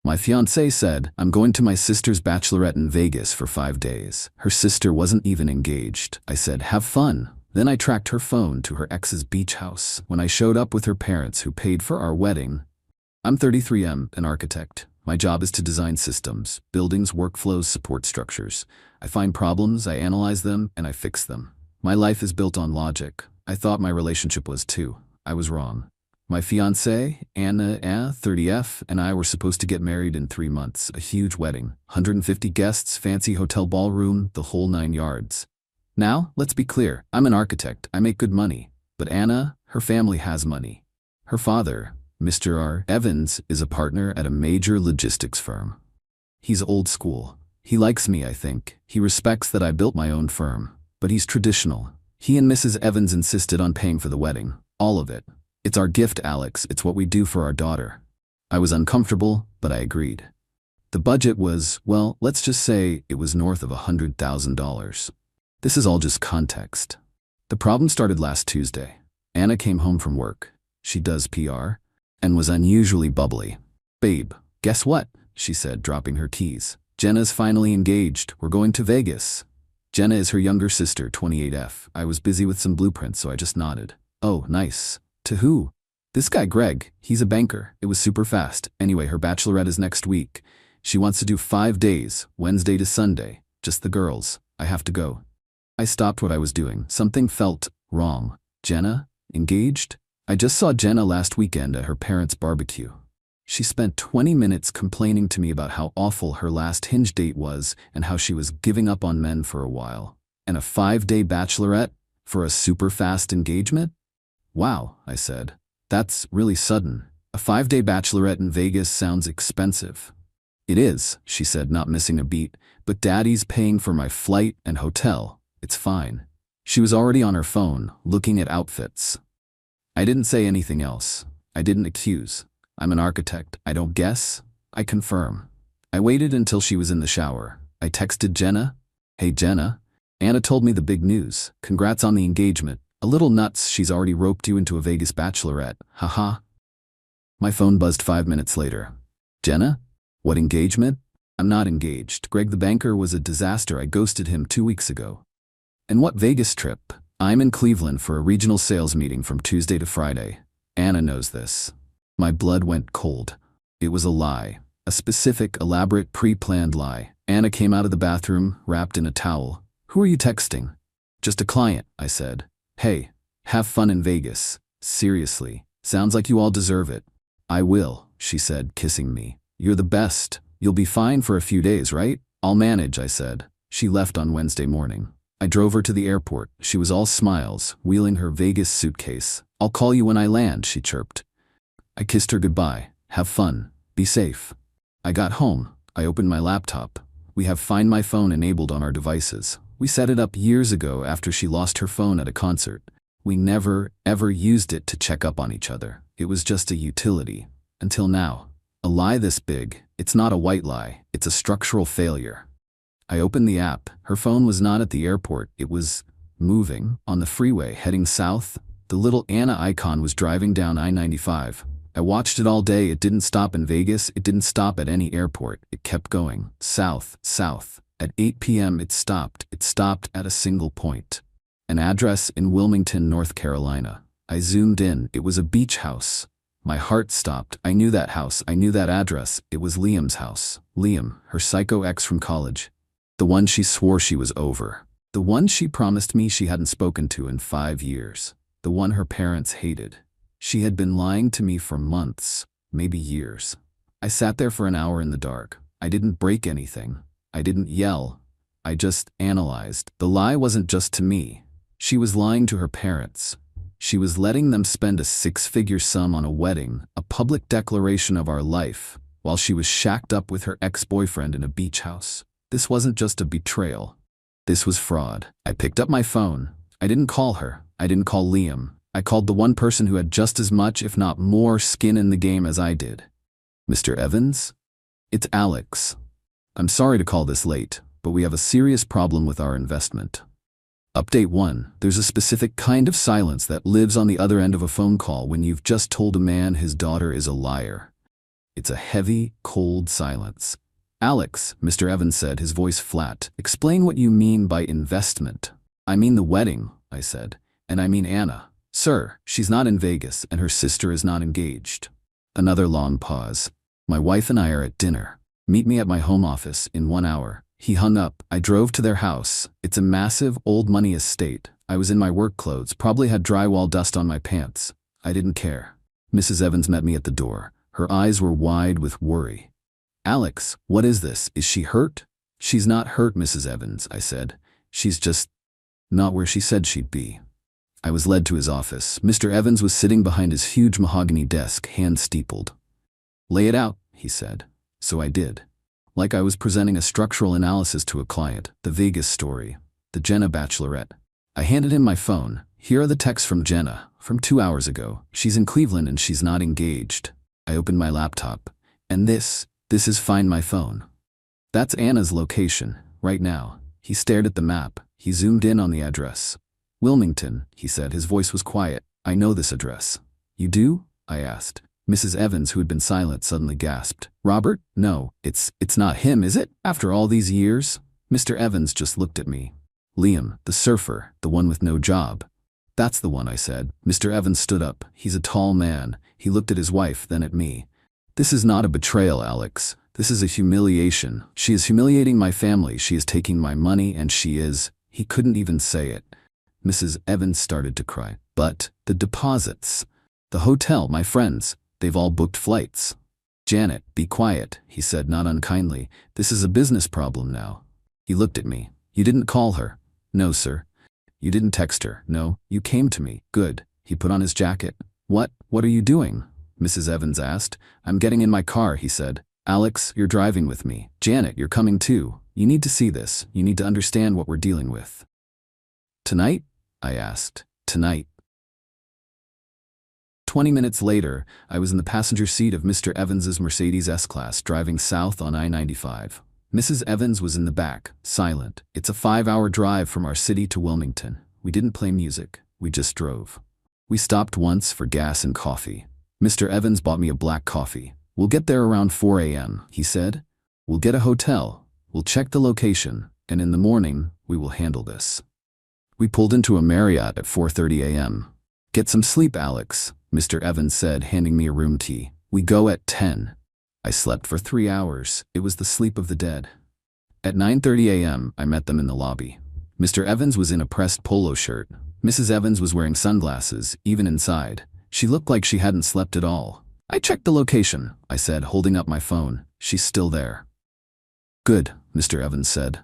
My fiancée said, I'm going to my sister's bachelorette in Vegas for 5 days. Her sister wasn't even engaged. I said, have fun. Then I tracked her phone to her ex's beach house. When I showed up with her parents who paid for our wedding, I'm 33, an architect. My job is to design systems, buildings, workflows, support structures. I find problems, I analyze them, and I fix them. My life is built on logic. I thought my relationship was too. I was wrong. My fiancée, Anna, 30F, and I were supposed to get married in 3 months. A huge wedding, 150 guests, fancy hotel ballroom, the whole 9 yards. Now, let's be clear, I'm an architect, I make good money. But Anna, her family has money. Her father, Mr. R. Evans, is a partner at a major logistics firm. He's old school. He likes me, I think. He respects that I built my own firm. But he's traditional. He and Mrs. Evans insisted on paying for the wedding. All of it. It's our gift, Alex. It's what we do for our daughter. I was uncomfortable, but I agreed. The budget was, well, let's just say it was north of $100,000. This is all just context. The problem started last Tuesday. Anna came home from work. She does PR, and was unusually bubbly. Babe, guess what? She said, dropping her keys. Jenna's finally engaged. We're going to Vegas. Jenna is her younger sister, 28F. I was busy with some blueprints, so I just nodded. Oh, nice. To who? This guy Greg. He's a banker. It was super fast. Anyway, her bachelorette is next week. She wants to do 5 days, Wednesday to Sunday. Just the girls. I have to go. I stopped what I was doing. Something felt wrong. Jenna? Engaged? I just saw Jenna last weekend at her parents' barbecue. She spent 20 minutes complaining to me about how awful her last Hinge date was and how she was giving up on men for a while. And a 5-day bachelorette? For a super fast engagement? Wow, I said. That's really sudden. A 5-day bachelorette in Vegas sounds expensive. It is, she said, not missing a beat, but Daddy's paying for my flight and hotel. It's fine. She was already on her phone, looking at outfits. I didn't say anything else. I didn't accuse. I'm an architect. I don't guess. I confirm. I waited until she was in the shower. I texted Jenna. Hey Jenna. Anna told me the big news. Congrats on the engagement. A little nuts, she's already roped you into a Vegas bachelorette. Haha. My phone buzzed 5 minutes later. Jenna? What engagement? I'm not engaged. Greg the banker was a disaster. I ghosted him 2 weeks ago. And what Vegas trip? I'm in Cleveland for a regional sales meeting from Tuesday to Friday. Anna knows this. My blood went cold. It was a lie. A specific, elaborate, pre-planned lie. Anna came out of the bathroom, wrapped in a towel. Who are you texting? Just a client, I said. Hey, have fun in Vegas. Seriously. Sounds like you all deserve it. I will, she said, kissing me. You're the best. You'll be fine for a few days, right? I'll manage, I said. She left on Wednesday morning. I drove her to the airport. She was all smiles, wheeling her Vegas suitcase. I'll call you when I land, she chirped. I kissed her goodbye. Have fun. Be safe. I got home. I opened my laptop. We have Find My Phone enabled on our devices. We set it up years ago after she lost her phone at a concert. We never, ever used it to check up on each other. It was just a utility. Until now. A lie this big, it's not a white lie, it's a structural failure. I opened the app. Her phone was not at the airport. It was moving on the freeway heading south. The little Anna icon was driving down I-95. I watched it all day. It didn't stop in Vegas. It didn't stop at any airport. It kept going. South, south. At 8 p.m. it stopped. It stopped at a single point. An address in Wilmington, North Carolina. I zoomed in. It was a beach house. My heart stopped. I knew that house. I knew that address. It was Liam's house. Liam, her psycho ex from college. The one she swore she was over. The one she promised me she hadn't spoken to in 5 years. The one her parents hated. She had been lying to me for months, maybe years. I sat there for an hour in the dark. I didn't break anything. I didn't yell. I just analyzed. The lie wasn't just to me. She was lying to her parents. She was letting them spend a 6-figure sum on a wedding, a public declaration of our life, while she was shacked up with her ex-boyfriend in a beach house. This wasn't just a betrayal. This was fraud. I picked up my phone. I didn't call her. I didn't call Liam. I called the one person who had just as much, if not more, skin in the game as I did. Mr. Evans? It's Alex. I'm sorry to call this late, but we have a serious problem with our investment. Update 1. There's a specific kind of silence that lives on the other end of a phone call when you've just told a man his daughter is a liar. It's a heavy, cold silence. Alex, Mr. Evans said, his voice flat. Explain what you mean by investment. I mean the wedding, I said. And I mean Anna. Sir, she's not in Vegas and her sister is not engaged. Another long pause. My wife and I are at dinner. Meet me at my home office in 1 hour. He hung up. I drove to their house. It's a massive, old money estate. I was in my work clothes, probably had drywall dust on my pants. I didn't care. Mrs. Evans met me at the door. Her eyes were wide with worry. Alex, what is this? Is she hurt? She's not hurt, Mrs. Evans, I said. She's just not where she said she'd be. I was led to his office. Mr. Evans was sitting behind his huge mahogany desk, hands steepled. Lay it out, he said. So I did. Like I was presenting a structural analysis to a client, the Vegas story, the Jenna Bachelorette. I handed him my phone. Here are the texts from Jenna, from 2 hours ago. She's in Cleveland and she's not engaged. I opened my laptop. And this is Find My Phone. That's Anna's location, right now. He stared at the map. He zoomed in on the address. Wilmington, he said. His voice was quiet. I know this address. You do? I asked. Mrs. Evans, who had been silent, suddenly gasped. Robert? No, it's not him, is it? After all these years? Mr. Evans just looked at me. Liam, the surfer, the one with no job. That's the one, I said. Mr. Evans stood up. He's a tall man. He looked at his wife, then at me. This is not a betrayal, Alex. This is a humiliation. She is humiliating my family. She is taking my money, and she is... He couldn't even say it. Mrs. Evans started to cry. But the deposits. The hotel, my friends. They've all booked flights. Janet, be quiet, he said, not unkindly. This is a business problem now. He looked at me. You didn't call her? No, sir. You didn't text her? No. You came to me. Good. He put on his jacket. What are you doing? Mrs. Evans asked. I'm getting in my car, he said. Alex, you're driving with me. Janet, you're coming too. You need to see this. You need to understand what we're dealing with. Tonight? I asked. Tonight. 20 minutes later, I was in the passenger seat of Mr. Evans's Mercedes S-Class driving south on I-95. Mrs. Evans was in the back, silent. It's a 5-hour drive from our city to Wilmington. We didn't play music. We just drove. We stopped once for gas and coffee. Mr. Evans bought me a black coffee. We'll get there around 4 a.m., he said. We'll get a hotel. We'll check the location. And in the morning, we will handle this. We pulled into a Marriott at 4:30 a.m. Get some sleep, Alex, Mr. Evans said, handing me a room key. We go at 10. I slept for 3 hours. It was the sleep of the dead. At 9:30 a.m., I met them in the lobby. Mr. Evans was in a pressed polo shirt. Mrs. Evans was wearing sunglasses, even inside. She looked like she hadn't slept at all. I checked the location, I said, holding up my phone. She's still there. Good, Mr. Evans said.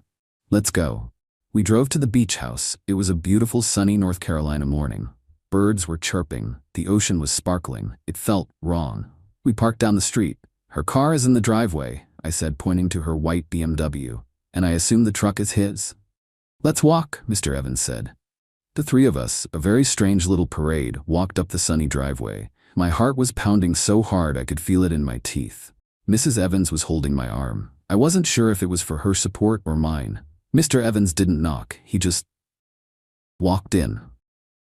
Let's go. We drove to the beach house. It was a beautiful sunny North Carolina morning. Birds were chirping. The ocean was sparkling. It felt wrong. We parked down the street. Her car is in the driveway, I said, pointing to her white BMW. And I assume the truck is his. Let's walk, Mr. Evans said. The three of us, a very strange little parade, walked up the sunny driveway. My heart was pounding so hard I could feel it in my teeth. Mrs. Evans was holding my arm. I wasn't sure if it was for her support or mine. Mr. Evans didn't knock. He just walked in.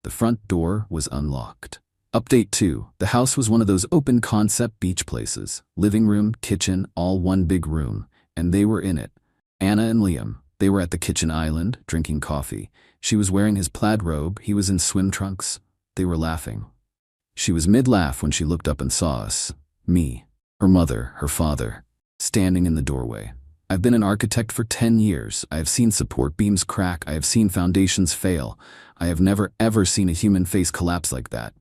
The front door was unlocked. Update 2. The house was one of those open-concept beach places. Living room, kitchen, all one big room. And they were in it. Anna and Liam. They were at the kitchen island, drinking coffee. She was wearing his plaid robe. He was in swim trunks. They were laughing. She was mid-laugh when she looked up and saw us. Me, her mother, her father, standing in the doorway. I've been an architect for 10 years. I have seen support beams crack. I have seen foundations fail. I have never ever seen a human face collapse like that.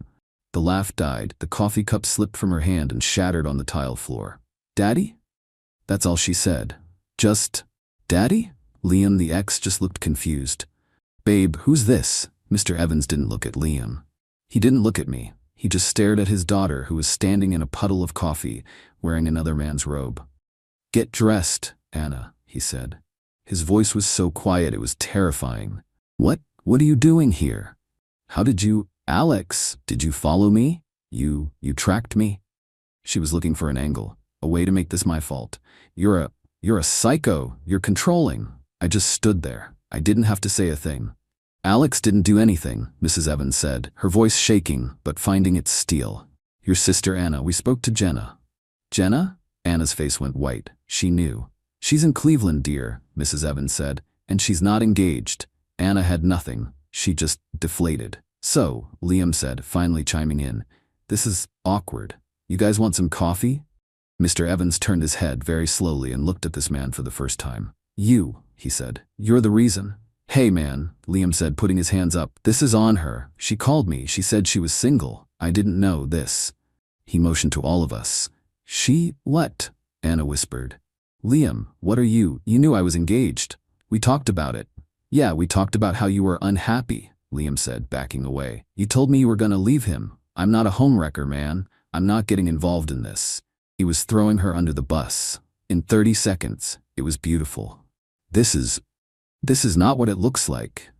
The laugh died. The coffee cup slipped from her hand and shattered on the tile floor. Daddy? That's all she said. Just, Daddy? Liam, the ex, just looked confused. Babe, who's this? Mr. Evans didn't look at Liam. He didn't look at me. He just stared at his daughter, who was standing in a puddle of coffee, wearing another man's robe. Get dressed, Anna, he said. His voice was so quiet it was terrifying. What are you doing here? How did you... Alex, did you follow me? You tracked me? She was looking for an angle, a way to make this my fault. You're a psycho. You're controlling. I just stood there. I didn't have to say a thing. Alex didn't do anything, Mrs. Evans said, her voice shaking, but finding its steel. Your sister Anna, we spoke to Jenna. Jenna? Anna's face went white. She knew. "She's in Cleveland, dear," Mrs. Evans said, "and she's not engaged." Anna had nothing. She just deflated. "So," Liam said, finally chiming in, "this is awkward. You guys want some coffee?" Mr. Evans turned his head very slowly and looked at this man for the first time. "You," he said, "you're the reason." "Hey man," Liam said, putting his hands up, "this is on her. She called me. She said she was single. I didn't know this." He motioned to all of us. "She what?" Anna whispered. "Liam, what are you? You knew I was engaged. We talked about it." "Yeah, we talked about how you were unhappy," Liam said, backing away. "You told me you were gonna leave him. I'm not a homewrecker, man. I'm not getting involved in this." He was throwing her under the bus. In 30 seconds, it was beautiful. This is not what it looks like."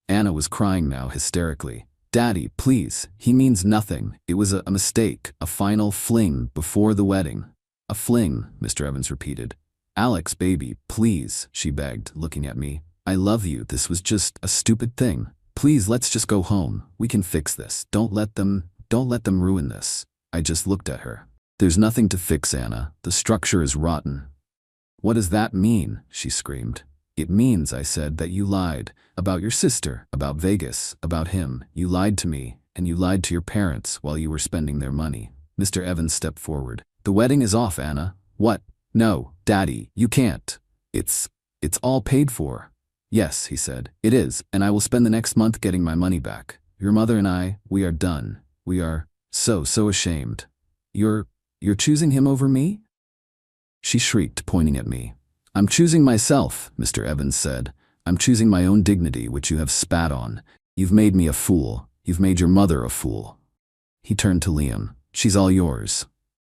Anna was crying now hysterically. "Daddy, please, he means nothing. It was a mistake, a final fling before the wedding." "A fling," Mr. Evans repeated. "Alex, baby, please," she begged, looking at me. "I love you. This was just a stupid thing. Please, let's just go home. We can fix this. Don't let them ruin this." I just looked at her. "There's nothing to fix, Anna. The structure is rotten." "What does that mean?" she screamed. "It means," I said, "that you lied. About your sister, about Vegas, about him. You lied to me, and you lied to your parents while you were spending their money." Mr. Evans stepped forward. "The wedding is off, Anna." "What? No, Daddy, you can't. It's all paid for." "Yes," he said, "it is, and I will spend the next month getting my money back. Your mother and I, we are done. We are so ashamed." You're choosing him over me?" She shrieked, pointing at me. "I'm choosing myself," Mr. Evans said. "I'm choosing my own dignity, which you have spat on. You've made me a fool. You've made your mother a fool." He turned to Liam. "She's all yours."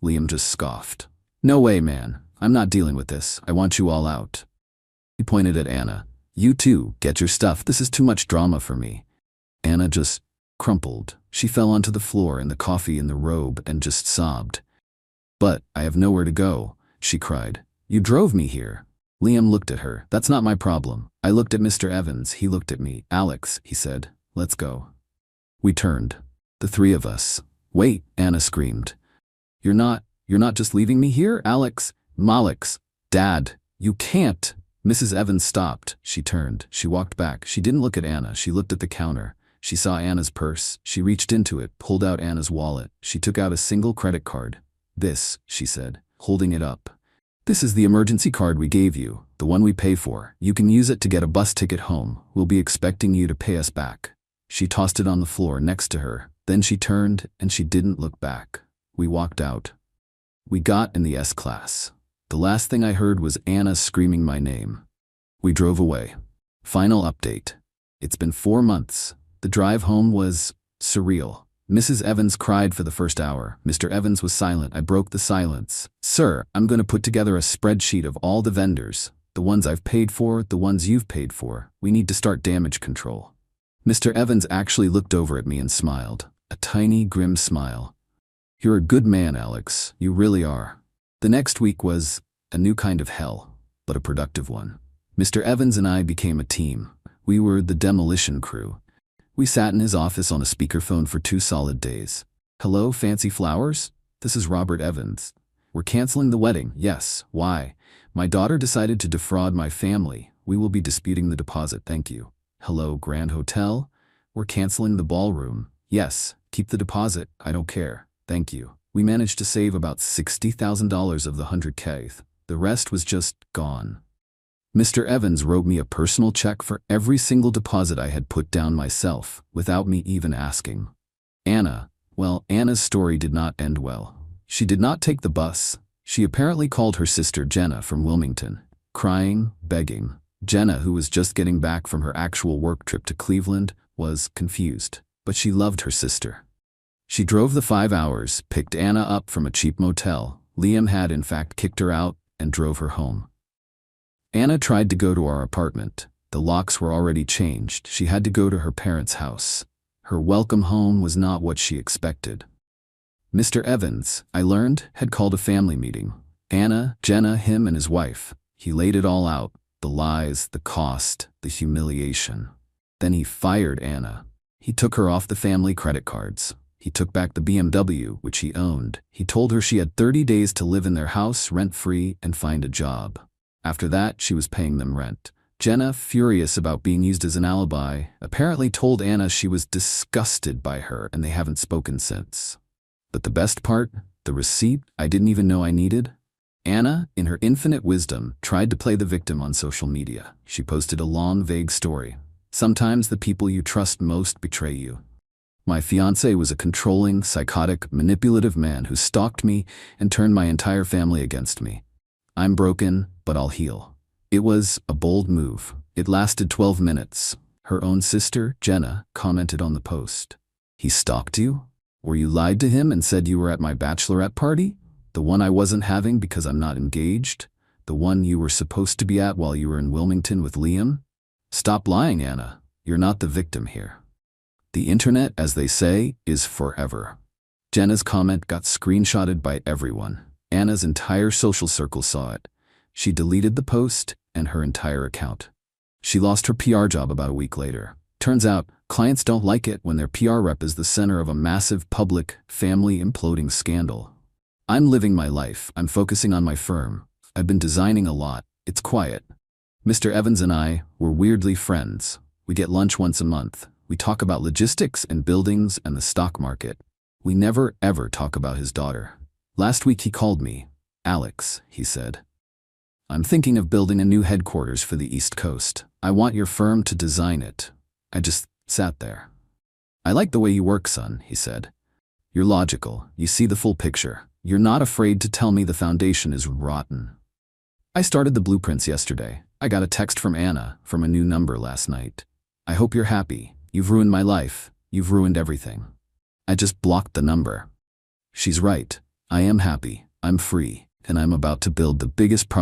Liam just scoffed. "No way, man. I'm not dealing with this. I want you all out." He pointed at Anna. "You too, get your stuff. This is too much drama for me." Anna just crumpled. She fell onto the floor in the coffee in the robe and just sobbed. "But I have nowhere to go," she cried. "You drove me here." Liam looked at her. "That's not my problem." I looked at Mr. Evans. He looked at me. "Alex," he said, "let's go." We turned. The three of us. "Wait," Anna screamed. You're not just leaving me here, Alex?" "Malix, Dad, you can't." Mrs. Evans stopped. She turned. She walked back. She didn't look at Anna. She looked at the counter. She saw Anna's purse. She reached into it, pulled out Anna's wallet. She took out a single credit card. "This," she said, holding it up. "This is the emergency card we gave you, the one we pay for. You can use it to get a bus ticket home. We'll be expecting you to pay us back." She tossed it on the floor next to her. Then she turned and she didn't look back. We walked out. We got in the S-Class. The last thing I heard was Anna screaming my name. We drove away. Final update. It's been 4 months. The drive home was surreal. Mrs. Evans cried for the first hour. Mr. Evans was silent. I broke the silence. "Sir, I'm going to put together a spreadsheet of all the vendors. The ones I've paid for, the ones you've paid for. We need to start damage control." Mr. Evans actually looked over at me and smiled. A tiny, grim smile. "You're a good man, Alex. You really are." The next week was a new kind of hell, but a productive one. Mr. Evans and I became a team. We were the demolition crew. We sat in his office on a speakerphone for 2 solid days. "Hello, Fancy Flowers? This is Robert Evans. We're canceling the wedding." "Yes, why?" "My daughter decided to defraud my family. We will be disputing the deposit, thank you." "Hello, Grand Hotel? We're canceling the ballroom." "Yes, keep the deposit, I don't care, thank you." We managed to save about $60,000 of the $100K. The rest was just gone. Mr. Evans wrote me a personal check for every single deposit I had put down myself, without me even asking. Anna's story did not end well. She did not take the bus. She apparently called her sister Jenna from Wilmington, crying, begging. Jenna, who was just getting back from her actual work trip to Cleveland, was confused, but she loved her sister. She drove the 5 hours, picked Anna up from a cheap motel. Liam had in fact kicked her out and drove her home. Anna tried to go to our apartment. The locks were already changed. She had to go to her parents' house. Her welcome home was not what she expected. Mr. Evans, I learned, had called a family meeting. Anna, Jenna, him and his wife. He laid it all out. The lies, the cost, the humiliation. Then he fired Anna. He took her off the family credit cards. He took back the BMW, which he owned. He told her she had 30 days to live in their house rent-free and find a job. After that, she was paying them rent. Jenna, furious about being used as an alibi, apparently told Anna she was disgusted by her and they haven't spoken since. But the best part? The receipt I didn't even know I needed? Anna, in her infinite wisdom, tried to play the victim on social media. She posted a long, vague story. Sometimes the people you trust most betray you. My fiancé was a controlling, psychotic, manipulative man who stalked me and turned my entire family against me. I'm broken, but I'll heal. It was a bold move. It lasted 12 minutes. Her own sister, Jenna, commented on the post. He stalked you? Or you lied to him and said you were at my bachelorette party? The one I wasn't having because I'm not engaged? The one you were supposed to be at while you were in Wilmington with Liam? Stop lying, Anna. You're not the victim here. The internet, as they say, is forever. Jenna's comment got screenshotted by everyone. Anna's entire social circle saw it. She deleted the post and her entire account. She lost her PR job about a week later. Turns out, clients don't like it when their PR rep is the center of a massive public, family imploding scandal. I'm living my life. I'm focusing on my firm. I've been designing a lot. It's quiet. Mr. Evans and I were weirdly friends. We get lunch once a month. We talk about logistics and buildings and the stock market. We never, ever talk about his daughter. Last week he called me. Alex, he said. I'm thinking of building a new headquarters for the East Coast. I want your firm to design it. I just sat there. I like the way you work, son, he said. You're logical. You see the full picture. You're not afraid to tell me the foundation is rotten. I started the blueprints yesterday. I got a text from Anna from a new number last night. I hope you're happy. You've ruined my life. You've ruined everything. I just blocked the number. She's right. I am happy. I'm free. And I'm about to build the biggest project